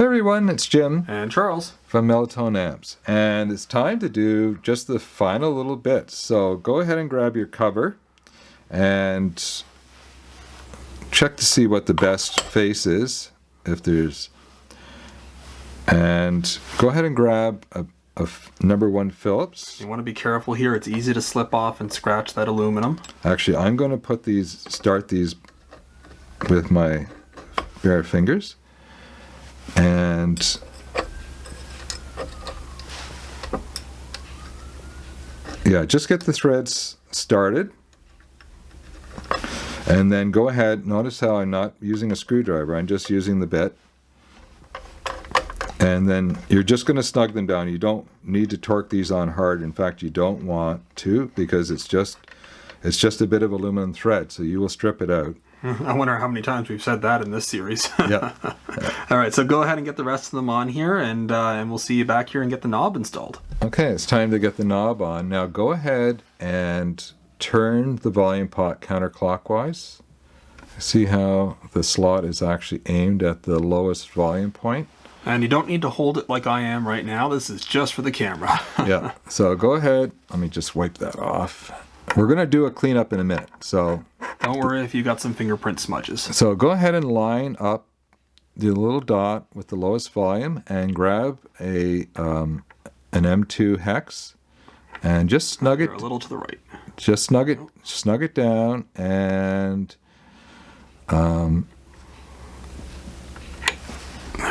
Hey everyone, it's Jim and Charles from Mellow Amps, and it's time to do just the final little bits. So go ahead and grab your cover and check to see what the best face is, if there's, and go ahead and grab a number 1 Phillips. You want to be careful here. It's easy to slip off and scratch that aluminum. Actually, I'm going to start these with my bare fingers. And yeah, just get the threads started. And then go ahead, notice how I'm not using a screwdriver, I'm just using the bit. And then you're just going to snug them down. You don't need to torque these on hard. In fact, you don't want to, because it's just a bit of aluminum thread, so you will strip it out. I wonder how many times we've said that in this series. Yeah. All right, so go ahead and get the rest of them on here, and we'll see you back here and get the knob installed. Okay, it's time to get the knob on. Now go ahead and turn the volume pot counterclockwise. See how the slot is actually aimed at the lowest volume point? And you don't need to hold it like I am right now. This is just for the camera. Yeah, so go ahead. Let me just wipe that off. We're going to do a cleanup in a minute, so don't worry if you got some fingerprint smudges. So go ahead and line up the little dot with the lowest volume and grab an M2 hex and just snug it. A little to the right. Just snug it down, and there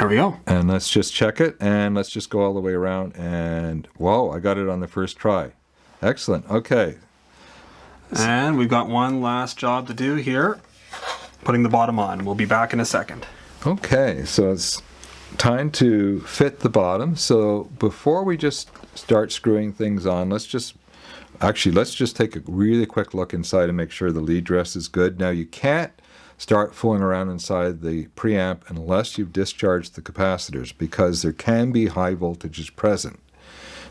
we go. And let's just check it, and let's just go all the way around, and whoa, I got it on the first try. Excellent. Okay. And we've got one last job to do here, putting the bottom on. We'll be back in a second. Okay, so it's time to fit the bottom. So before we just start screwing things on, let's just take a really quick look inside and make sure the lead dress is good. Now you can't start fooling around inside the preamp unless you've discharged the capacitors, because there can be high voltages present.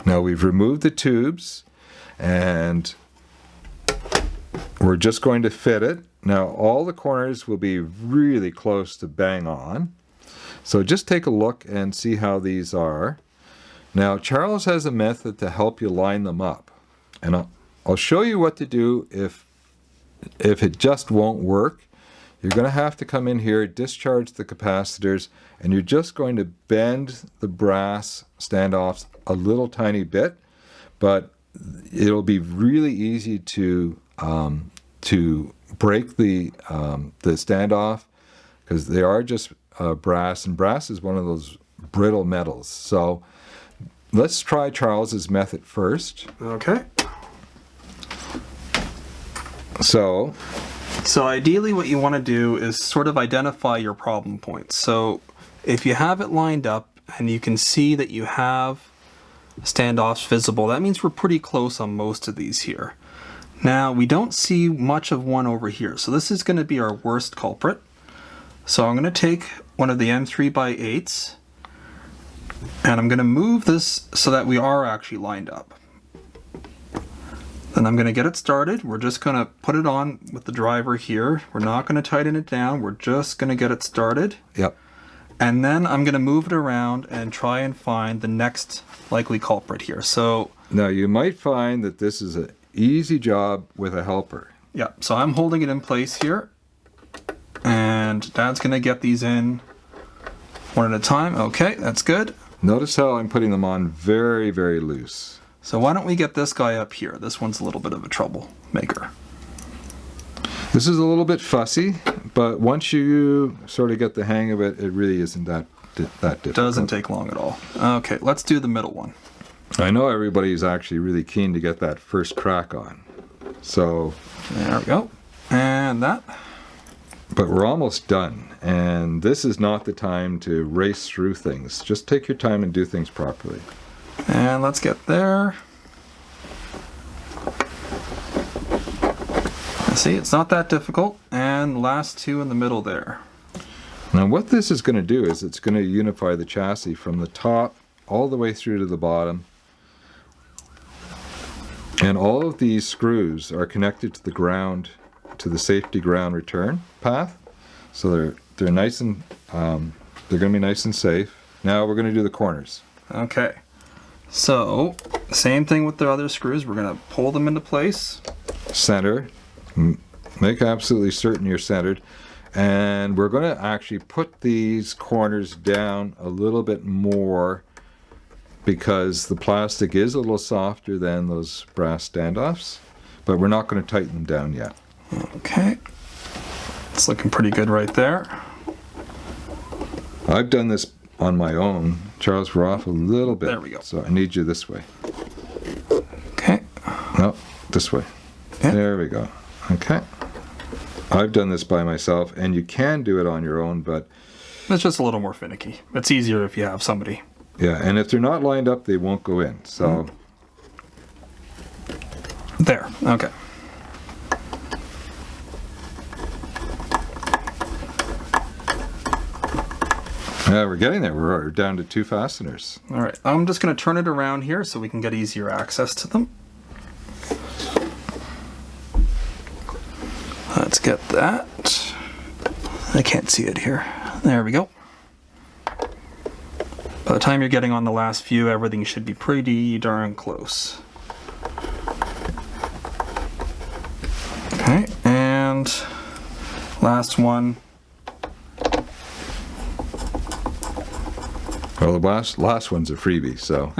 Now we've removed the tubes, and we're just going to fit it. Now all the corners will be really close to bang on. So just take a look and see how these are. Now Charles has a method to help you line them up. And I'll show you what to do if it just won't work. You're going to have to come in here, discharge the capacitors, and you're just going to bend the brass standoffs a little tiny bit, but it'll be really easy to break the standoff, because they are just brass, and brass is one of those brittle metals. So let's try Charles's method first. Okay. So ideally what you want to do is sort of identify your problem points. So if you have it lined up and you can see that you have standoffs visible, that means we're pretty close on most of these here. Now we don't see much of one over here, so this is going to be our worst culprit. So I'm going to take one of the M3x8s and I'm going to move this so that we are actually lined up. Then I'm going to get it started. We're just going to put it on with the driver here. We're not going to tighten it down. We're just going to get it started. Yep. And then I'm going to move it around and try and find the next likely culprit here. So now you might find that this is an easy job with a helper. Yeah, so I'm holding it in place here. And Dad's going to get these in one at a time. Okay, that's good. Notice how I'm putting them on very, very loose. So why don't we get this guy up here? This one's a little bit of a troublemaker. This is a little bit fussy, but once you sort of get the hang of it, it really isn't that difficult. Doesn't take long at all. Okay, let's do the middle one. I know everybody's actually really keen to get that first crack on. So there we go. And that. But we're almost done, and this is not the time to race through things. Just take your time and do things properly. And let's get there. See, it's not that difficult. And last two in the middle there. Now what this is going to do is it's going to unify the chassis from the top all the way through to the bottom. And all of these screws are connected to the ground, to the safety ground return path. So they're nice and they're going to be nice and safe. Now we're going to do the corners. Okay. So, same thing with the other screws. We're going to pull them into place. Center. Make absolutely certain you're centered. And we're going to actually put these corners down a little bit more because the plastic is a little softer than those brass standoffs, but we're not going to tighten them down yet. Okay. It's looking pretty good right there. I've done this on my own. Charles, we're off a little bit. There we go. So I need you this way. Okay. No, this way. Yeah. There we go. Okay. I've done this by myself, and you can do it on your own, but It's just a little more finicky. It's easier if you have somebody. yeah, and if they're not lined up, they won't go in. So There. Okay. yeah, we're getting there. We're down to 2 fasteners. All right. I'm just going to turn it around here so we can get easier access to them. Let's get that. I can't see it here. There we go. By the time you're getting on the last few, everything should be pretty darn close. Okay, and last one. Well, the last one's a freebie, so.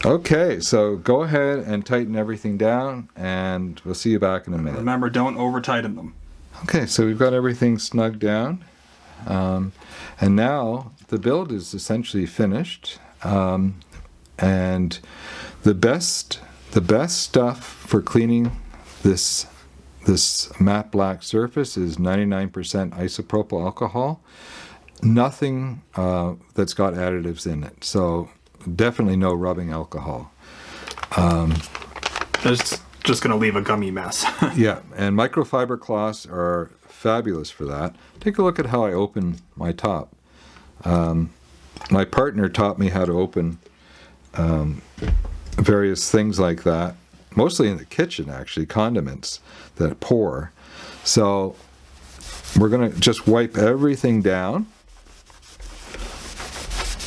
Okay, so go ahead and tighten everything down, and we'll see you back in a minute. Remember, don't over-tighten them. Okay, so we've got everything snugged down, and now the build is essentially finished. And the best stuff for cleaning this matte black surface is 99% isopropyl alcohol. Nothing that's got additives in it. So definitely no rubbing alcohol. It's just going to leave a gummy mess. Yeah, and microfiber cloths are fabulous for that. Take a look at how I open my top. My partner taught me how to open various things like that, mostly in the kitchen actually, condiments that pour. So we're going to just wipe everything down.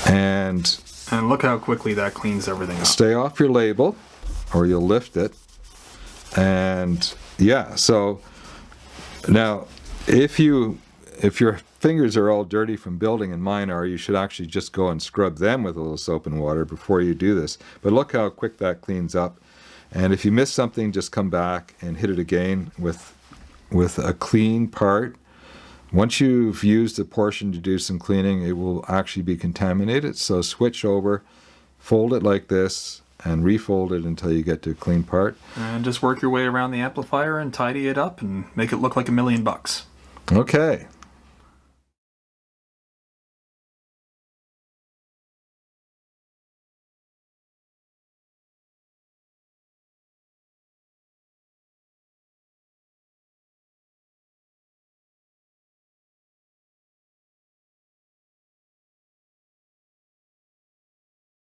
And look how quickly that cleans everything up. stay off your label or you'll lift it. And yeah, so now if your fingers are all dirty from building, and mine are, you should actually just go and scrub them with a little soap and water before you do this. But look how quick that cleans up. And if you miss something, just come back and hit it again with a clean part. Once you've used a portion to do some cleaning, it will actually be contaminated. So switch over, fold it like this, and refold it until you get to a clean part. And just work your way around the amplifier and tidy it up and make it look like $1,000,000. Okay.